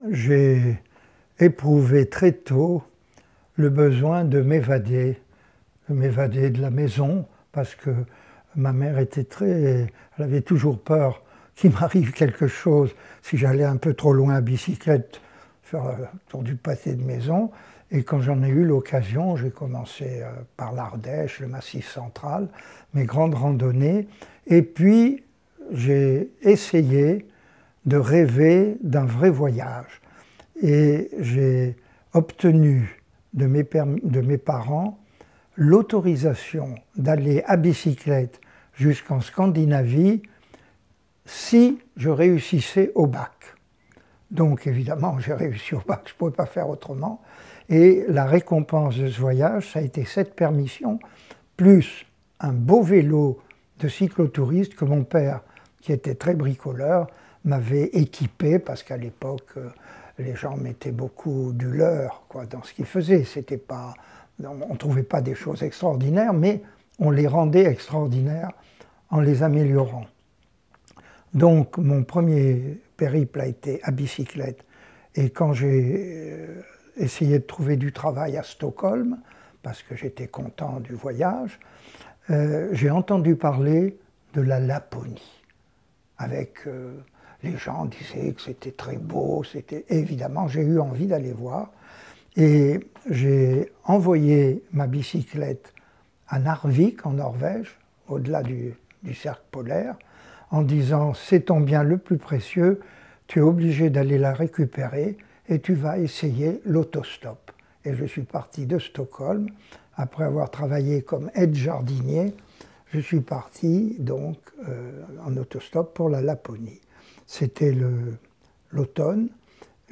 j'ai éprouvé très tôt le besoin de m'évader de la maison, parce que ma mère était elle avait toujours peur qu'il m'arrive quelque chose si j'allais un peu trop loin à bicyclette, faire le tour du pâté de maison. Et quand j'en ai eu l'occasion, j'ai commencé par l'Ardèche, le Massif central, mes grandes randonnées, et puis j'ai essayé de rêver d'un vrai voyage. Et j'ai obtenu de mes parents l'autorisation d'aller à bicyclette jusqu'en Scandinavie si je réussissais au bac. Donc évidemment, j'ai réussi au bac, je ne pouvais pas faire autrement. Et la récompense de ce voyage, ça a été cette permission, plus un beau vélo de cyclotouriste que mon père, qui était très bricoleur, m'avait équipé, parce qu'à l'époque, les gens mettaient beaucoup du leur dans ce qu'ils faisaient. C'était pas, on ne trouvait pas des choses extraordinaires, mais on les rendait extraordinaires en les améliorant. Donc mon premier périple a été à bicyclette. Et quand j'ai essayé de trouver du travail à Stockholm, parce que j'étais content du voyage, j'ai entendu parler de la Laponie. Les gens disaient que c'était très beau, évidemment, j'ai eu envie d'aller voir. Et j'ai envoyé ma bicyclette à Narvik, en Norvège, au-delà du cercle polaire, en disant « c'est ton bien le plus précieux, tu es obligé d'aller la récupérer et tu vas essayer l'autostop ». Et je suis parti de Stockholm, après avoir travaillé comme aide-jardinier, je suis parti donc en autostop pour la Laponie. C'était l'automne,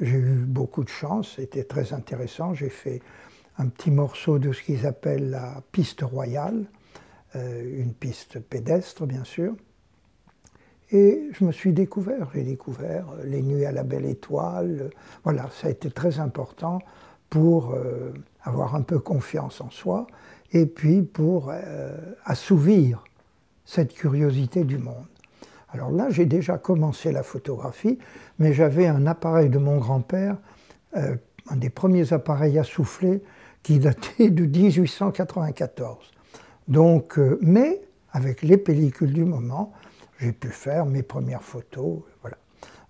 j'ai eu beaucoup de chance, c'était très intéressant. J'ai fait un petit morceau de ce qu'ils appellent la piste royale, une piste pédestre bien sûr. Et je me suis découvert, j'ai découvert les nuits à la belle étoile. Voilà, ça a été très important pour avoir un peu confiance en soi et puis pour assouvir cette curiosité du monde. Alors là, j'ai déjà commencé la photographie, mais j'avais un appareil de mon grand-père, un des premiers appareils à souffler qui datait de 1894. Donc, mais avec les pellicules du moment, j'ai pu faire mes premières photos. Voilà.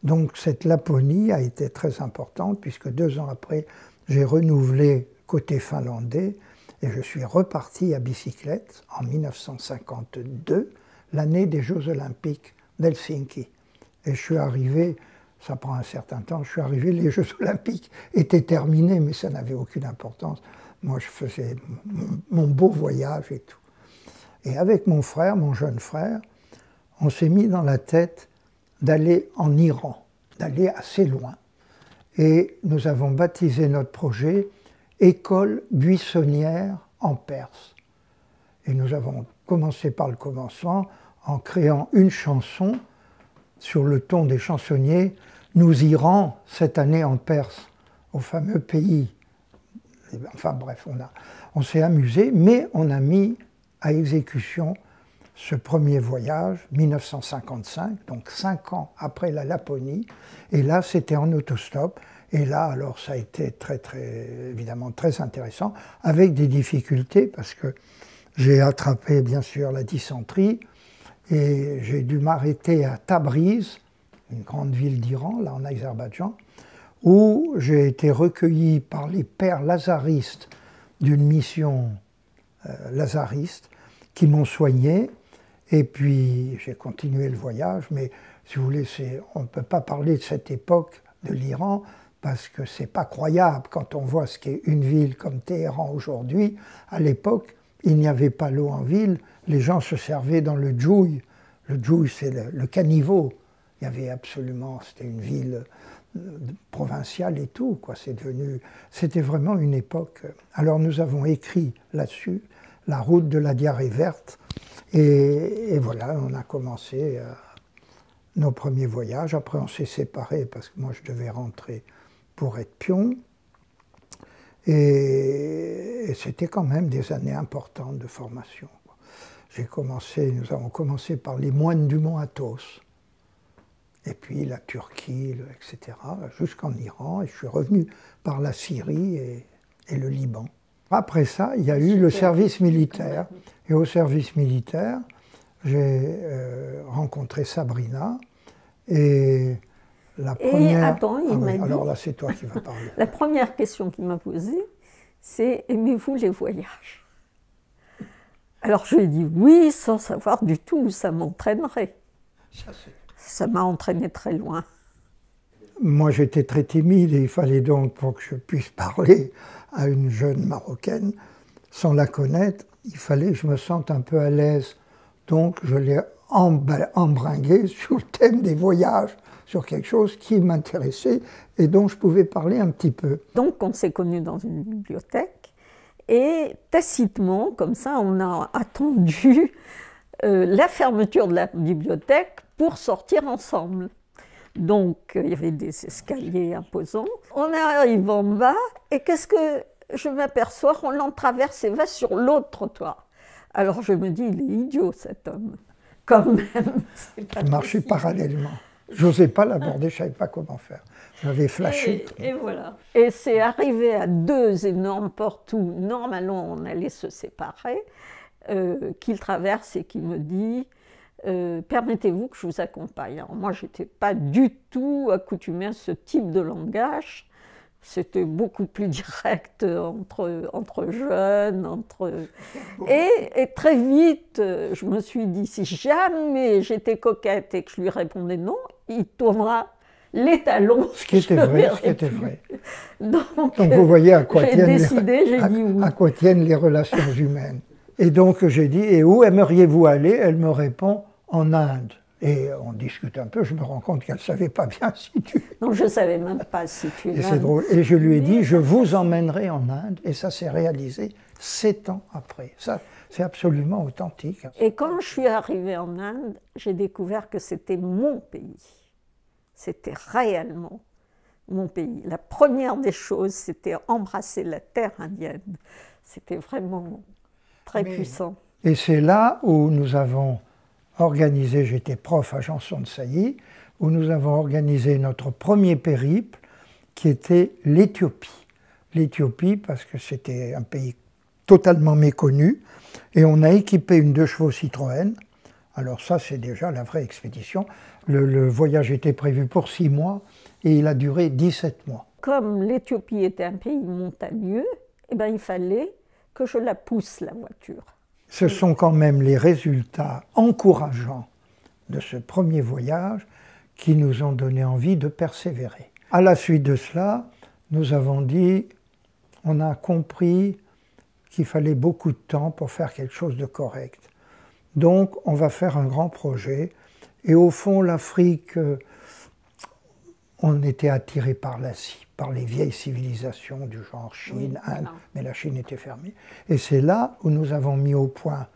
Donc cette Laponie a été très importante puisque 2 ans après, j'ai renouvelé côté finlandais et je suis reparti à bicyclette en 1952, l'année des Jeux Olympiques d'Helsinki. Et je suis arrivé, ça prend un certain temps, je suis arrivé, les Jeux Olympiques étaient terminés, mais ça n'avait aucune importance. Moi, je faisais mon beau voyage et tout. Et avec mon frère, mon jeune frère, on s'est mis dans la tête d'aller en Iran, d'aller assez loin. Et nous avons baptisé notre projet École buissonnière en Perse. Et nous avons commencé par le commencement en créant une chanson sur le ton des chansonniers. Nous irons cette année en Perse, au fameux pays. Enfin bref, on s'est amusé, mais on a mis à exécution ce premier voyage, 1955, donc 5 ans après la Laponie. Et là, c'était en autostop. Et là, alors, ça a été évidemment très intéressant, avec des difficultés, parce que j'ai attrapé, bien sûr, la dysenterie, et j'ai dû m'arrêter à Tabriz, une grande ville d'Iran, là en Azerbaïdjan, où j'ai été recueilli par les pères lazaristes d'une mission lazariste, qui m'ont soigné. Et puis, j'ai continué le voyage, mais si vous voulez, on ne peut pas parler de cette époque de l'Iran, parce que c'est pas croyable quand on voit ce qu'est une ville comme Téhéran aujourd'hui. À l'époque, il n'y avait pas l'eau en ville, les gens se servaient dans le djouï. Le djouï, c'est le caniveau. Il y avait absolument, c'était une ville provinciale et tout, quoi. C'était vraiment une époque. Alors nous avons écrit là-dessus La route de la diarrhée verte, et voilà, on a commencé nos premiers voyages. Après, on s'est séparés parce que moi, je devais rentrer pour être pion. Et c'était quand même des années importantes de formation. Nous avons commencé par les moines du mont Athos, et puis la Turquie, etc., jusqu'en Iran, et je suis revenu par la Syrie et le Liban. Après ça, il y a eu le service militaire, et au service militaire, j'ai rencontré Sabrina, et la première... attends, il m'a dit... Alors là, c'est toi qui vas parler. La première question qu'il m'a posée, c'est « Aimez-vous les voyages ?» Alors je lui ai dit oui, sans savoir du tout où ça m'entraînerait. Ça m'a entraîné très loin. Moi, j'étais très timide et il fallait donc, pour que je puisse parler à une jeune Marocaine, sans la connaître, il fallait que je me sente un peu à l'aise. Donc, je l'ai embringué sur le thème des voyages, sur quelque chose qui m'intéressait et dont je pouvais parler un petit peu. Donc, on s'est connus dans une bibliothèque et tacitement, comme ça, on a attendu la fermeture de la bibliothèque pour sortir ensemble. Donc, il y avait des escaliers imposants. On arrive en bas et qu'est-ce que je m'aperçois? Roland traverse et va sur l'autre trottoir. Alors je me dis, il est idiot cet homme. Quand même. Il marchait parallèlement. Je n'osais pas l'aborder, je ne savais pas comment faire. J'avais flashé. Et voilà. Et c'est arrivé à deux énormes portes où normalement on allait se séparer, qu'il traverse et qui me dit permettez-vous que je vous accompagne. Alors moi, je n'étais pas du tout accoutumée à ce type de langage. C'était beaucoup plus direct entre jeunes. Et très vite, je me suis dit, si jamais j'étais coquette et que je lui répondais non, il tournera les talons. Ce qui était vrai, ce qui était vrai. Donc vous voyez à quoi tiennent les relations humaines. Et donc j'ai dit, et où aimeriez-vous aller? Elle me répond, en Inde. Et on discute un peu, je me rends compte qu'elle ne savait pas bien situer. Non, je ne savais même pas situer. Et c'est drôle. Et je lui ai dit, je vous emmènerai en Inde. Et ça s'est réalisé 7 ans après. Ça, c'est absolument authentique. Et quand je suis arrivée en Inde, j'ai découvert que c'était mon pays. C'était réellement mon pays. La première des choses, c'était embrasser la terre indienne. C'était vraiment très puissant. Et c'est là où nous avons organisé, j'étais prof à Janson de Sailly, où nous avons organisé notre premier périple qui était l'Éthiopie. L'Éthiopie parce que c'était un pays totalement méconnu et on a équipé une 2 chevaux Citroën. Alors ça c'est déjà la vraie expédition. Le voyage était prévu pour 6 mois et il a duré 17 mois. Comme l'Éthiopie était un pays montagneux, eh ben, il fallait que je la pousse la voiture. Ce sont quand même les résultats encourageants de ce premier voyage qui nous ont donné envie de persévérer. À la suite de cela, nous avons dit, on a compris qu'il fallait beaucoup de temps pour faire quelque chose de correct. Donc, on va faire un grand projet. Et au fond, l'Afrique, on était attiré par l'Asie, par les vieilles civilisations du genre Chine, Inde, mais la Chine était fermée. Et c'est là où nous avons mis au point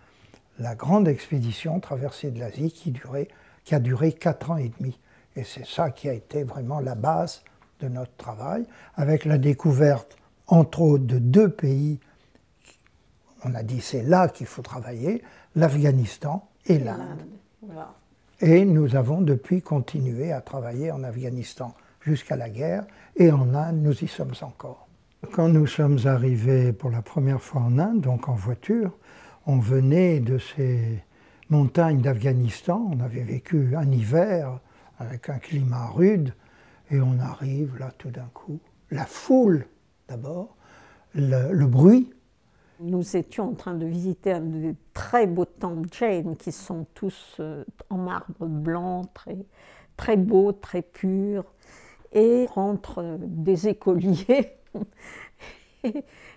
la grande expédition traversée de l'Asie qui a duré 4 ans et demi. Et c'est ça qui a été vraiment la base de notre travail, avec la découverte, entre autres, de 2 pays. On a dit c'est là qu'il faut travailler, l'Afghanistan et l'Inde. Voilà. Et nous avons depuis continué à travailler en Afghanistan jusqu'à la guerre, et en Inde, nous y sommes encore. Quand nous sommes arrivés pour la première fois en Inde, donc en voiture, on venait de ces montagnes d'Afghanistan, on avait vécu un hiver avec un climat rude, et on arrive là tout d'un coup, la foule d'abord, le bruit. Nous étions en train de visiter un des très beaux temples Jain qui sont tous en marbre blanc, très beaux, très purs. Et rentrent des écoliers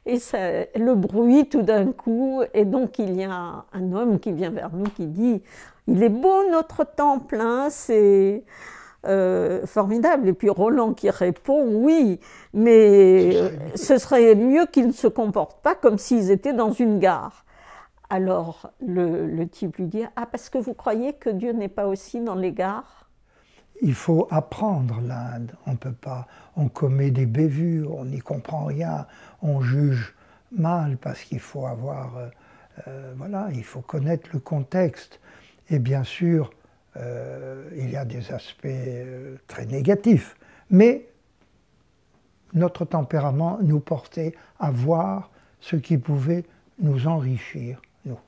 et ça, le bruit tout d'un coup. Et donc il y a un homme qui vient vers nous qui dit « Il est beau notre temple, hein, c'est formidable ». Et puis Roland qui répond « Oui, mais ce serait mieux qu'ils ne se comportent pas comme s'ils étaient dans une gare ». Alors le type lui dit « Ah, parce que vous croyez que Dieu n'est pas aussi dans les gares ?» Il faut apprendre l'Inde, on peut pas, on commet des bévues, on n'y comprend rien, on juge mal parce qu'il faut avoir, voilà, il faut connaître le contexte. Et bien sûr, il y a des aspects très négatifs. Mais notre tempérament nous portait à voir ce qui pouvait nous enrichir, nous.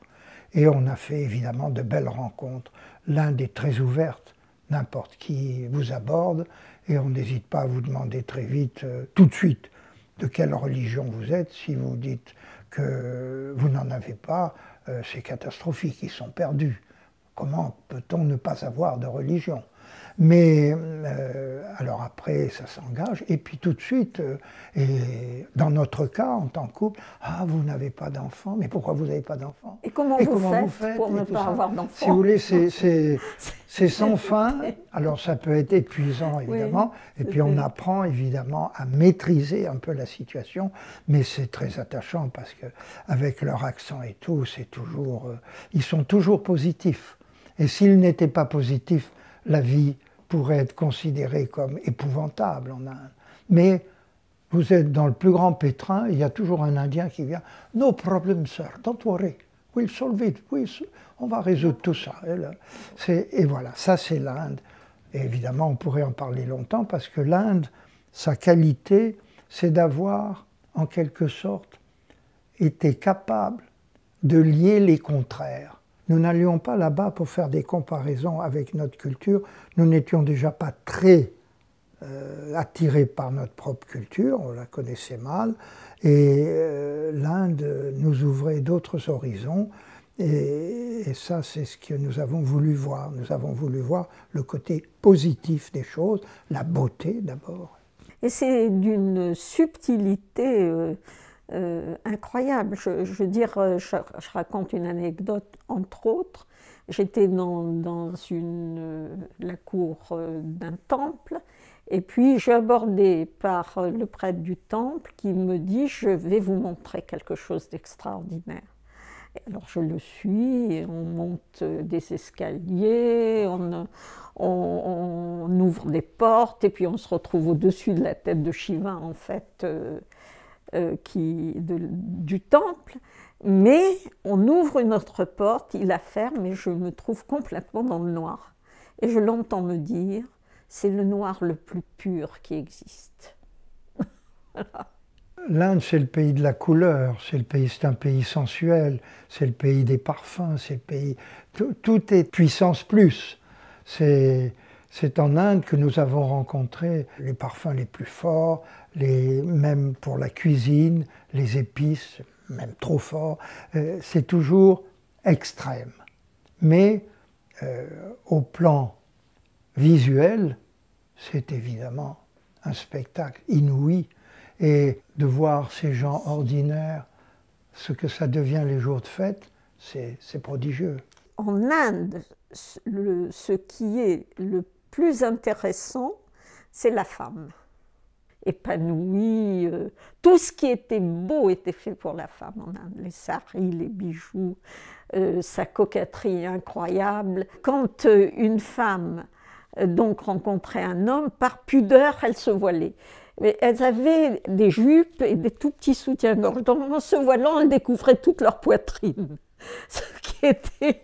Et on a fait évidemment de belles rencontres. L'Inde est très ouverte, n'importe qui vous aborde, et on n'hésite pas à vous demander très vite, tout de suite, de quelle religion vous êtes. Si vous dites que vous n'en avez pas, c'est catastrophique, ils sont perdus. Comment peut-on ne pas avoir de religion? Mais alors après, ça s'engage, et puis tout de suite, et dans notre cas, en tant que couple, ah, vous n'avez pas d'enfant, mais pourquoi vous n'avez pas d'enfant? Et comment vous faites pour ne pas avoir d'enfant? Si vous voulez, c'est sans fin. Alors ça peut être épuisant, évidemment, oui, et puis on apprend évidemment à maîtriser un peu la situation, mais c'est très attachant parce qu'avec leur accent et tout, c'est toujours, ils sont toujours positifs. Et s'ils n'étaient pas positifs, la vie pourrait être considérée comme épouvantable en Inde. Mais vous êtes dans le plus grand pétrin, il y a toujours un Indien qui vient « No problem, sir, don't worry, we'll solve it, on va résoudre tout ça. » Et voilà, ça c'est l'Inde. Et évidemment, on pourrait en parler longtemps parce que l'Inde, sa qualité, c'est d'avoir, en quelque sorte, été capable de lier les contraires. Nous n'allions pas là-bas pour faire des comparaisons avec notre culture. Nous n'étions déjà pas très attirés par notre propre culture, on la connaissait mal. Et l'Inde nous ouvrait d'autres horizons. Et ça, c'est ce que nous avons voulu voir. Nous avons voulu voir le côté positif des choses, la beauté d'abord. Et c'est d'une subtilité incroyable. Je veux dire, je raconte une anecdote, entre autres. J'étais dans la cour d'un temple, et puis je suis abordée par le prêtre du temple qui me dit « Je vais vous montrer quelque chose d'extraordinaire ». Alors je le suis, et on monte des escaliers, on ouvre des portes, et puis on se retrouve au-dessus de la tête de Shiva, en fait, du temple, mais on ouvre une autre porte, il la ferme et je me trouve complètement dans le noir. Et je l'entends me dire, c'est le noir le plus pur qui existe. Voilà. L'Inde, c'est le pays de la couleur, c'est un pays sensuel, c'est le pays des parfums, c'est le pays... Tout est puissance plus. C'est en Inde que nous avons rencontré les parfums les plus forts, même pour la cuisine, les épices, même trop forts. C'est toujours extrême. Mais au plan visuel, c'est évidemment un spectacle inouï. Et de voir ces gens ordinaires, ce que ça devient les jours de fête, c'est prodigieux. En Inde, ce qui est le plus intéressant, c'est la femme. Épanouie, tout ce qui était beau était fait pour la femme en Inde. Les saris, les bijoux, sa coquetterie incroyable. Quand une femme donc rencontrait un homme, par pudeur, elle se voilait. Mais elles avaient des jupes et des tout petits soutiens-gorge. Donc en se voilant, elles découvraient toute leur poitrine. Ce qui était...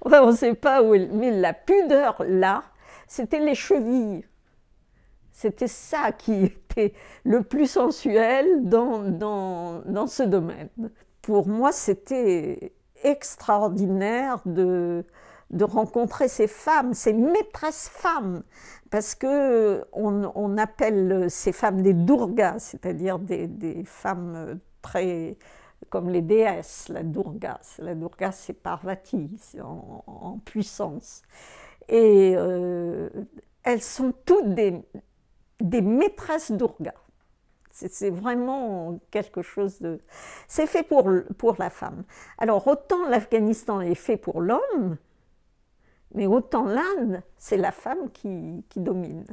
Enfin, on ne sait pas où... Mais la pudeur, là, c'était les chevilles. C'était ça qui était le plus sensuel dans ce domaine. Pour moi, c'était extraordinaire de rencontrer ces femmes, ces maîtresses femmes, parce qu'on appelle ces femmes des Durgas, c'est-à-dire des femmes très comme les déesses, la Durga. La Durga, c'est Parvati, c'est en puissance. Et elles sont toutes des maîtresses Durga. C'est vraiment quelque chose de... C'est fait pour la femme. Alors, autant l'Afghanistan est fait pour l'homme, mais autant l'Inde, c'est la femme qui domine.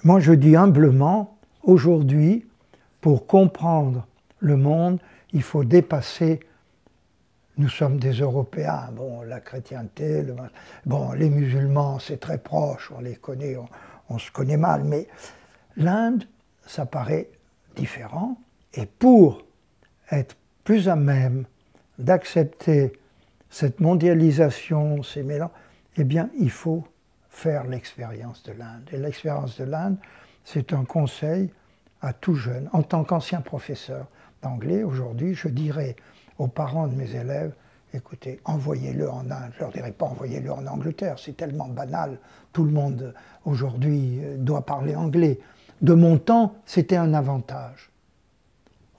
Moi, je dis humblement, aujourd'hui, pour comprendre le monde, il faut dépasser... Nous sommes des Européens, bon, la chrétienté, bon, les musulmans, c'est très proche, on les connaît, on se connaît mal, mais l'Inde, ça paraît différent, et pour être plus à même d'accepter cette mondialisation, ces mélanges, eh bien, il faut faire l'expérience de l'Inde. Et l'expérience de l'Inde, c'est un conseil à tout jeune. En tant qu'ancien professeur d'anglais, aujourd'hui, je dirais aux parents de mes élèves, écoutez, envoyez-le en Inde. Je ne leur dirais pas envoyez-le en Angleterre, c'est tellement banal. Tout le monde aujourd'hui doit parler anglais. De mon temps, c'était un avantage.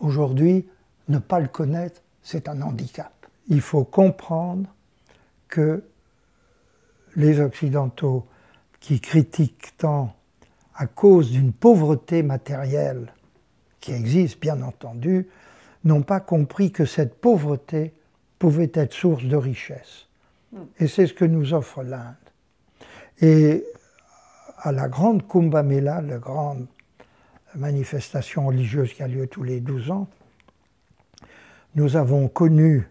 Aujourd'hui, ne pas le connaître, c'est un handicap. Il faut comprendre que les Occidentaux qui critiquent tant à cause d'une pauvreté matérielle qui existe, bien entendu, n'ont pas compris que cette pauvreté pouvait être source de richesse. Et c'est ce que nous offre l'Inde. Et à la grande Kumbh Mela, la grande manifestation religieuse qui a lieu tous les 12 ans, nous avons connu,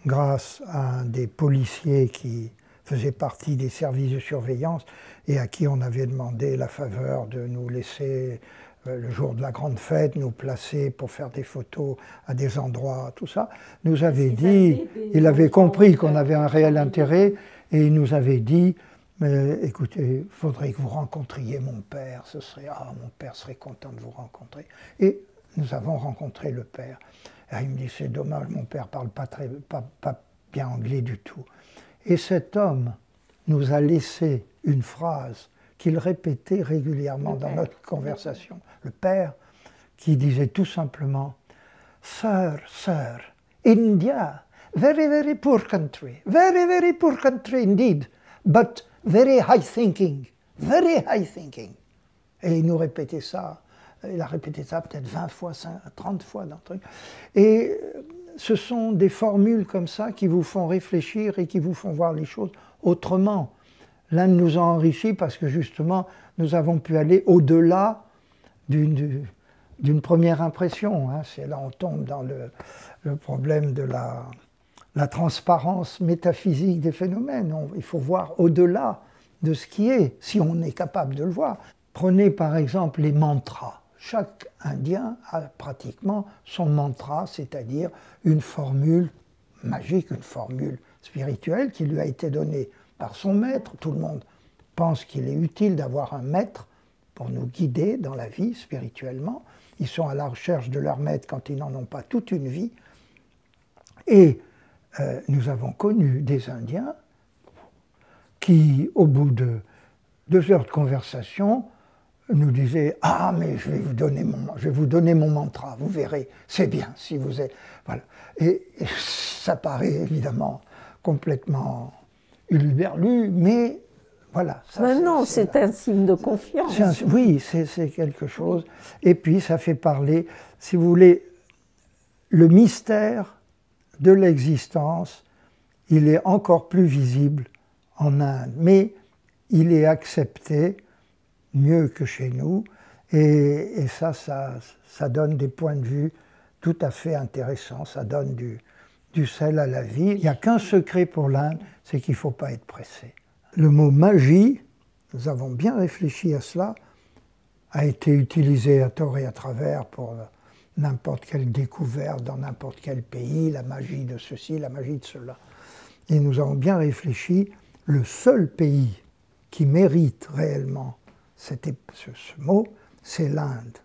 grâce à un des policiers qui faisait partie des services de surveillance et à qui on avait demandé la faveur de nous laisser, le jour de la grande fête, nous placer pour faire des photos à des endroits, tout ça, nous avait dit, il avait compris qu'on avait un réel intérêt et il nous avait dit, mais écoutez, il faudrait que vous rencontriez mon père, mon père serait content de vous rencontrer. Et nous avons rencontré le père. Et il me dit, c'est dommage, mon père ne parle pas bien anglais du tout. Et cet homme nous a laissé une phrase qu'il répétait régulièrement dans notre conversation. Le père qui disait tout simplement « Sir, sir, India, very poor country indeed, but very high thinking. Et il nous répétait ça, il a répété ça peut-être 20 fois, 30 fois dans le truc. Et ce sont des formules comme ça qui vous font réfléchir et qui vous font voir les choses autrement. L'Inde nous a enrichis parce que justement, nous avons pu aller au-delà d'une première impression. Hein. C'est là on tombe dans le problème de la transparence métaphysique des phénomènes. Il faut voir au-delà de ce qui est, si on est capable de le voir. Prenez par exemple les mantras. Chaque Indien a pratiquement son mantra, c'est-à-dire une formule magique, une formule spirituelle qui lui a été donnée par son maître. Tout le monde pense qu'il est utile d'avoir un maître pour nous guider dans la vie spirituellement. Ils sont à la recherche de leur maître quand ils n'en ont pas toute une vie. Et nous avons connu des Indiens qui, au bout de 2 heures de conversation, nous disaient « Ah, mais je vais vous donner mon mantra, vous verrez, c'est bien si vous êtes... » Voilà. Et ça paraît évidemment complètement huluberlu, mais voilà. Non, c'est un signe de confiance. Oui, c'est quelque chose. Et puis ça fait parler, si vous voulez, le mystère de l'existence, il est encore plus visible en Inde, mais il est accepté mieux que chez nous, et ça donne des points de vue tout à fait intéressants, ça donne du sel à la vie. Il n'y a qu'un secret pour l'Inde, c'est qu'il ne faut pas être pressé. Le mot magie, nous avons bien réfléchi à cela, a été utilisé à tort et à travers pour n'importe quelle découverte dans n'importe quel pays, la magie de ceci, la magie de cela. Et nous avons bien réfléchi, le seul pays qui mérite réellement ce mot, c'est l'Inde.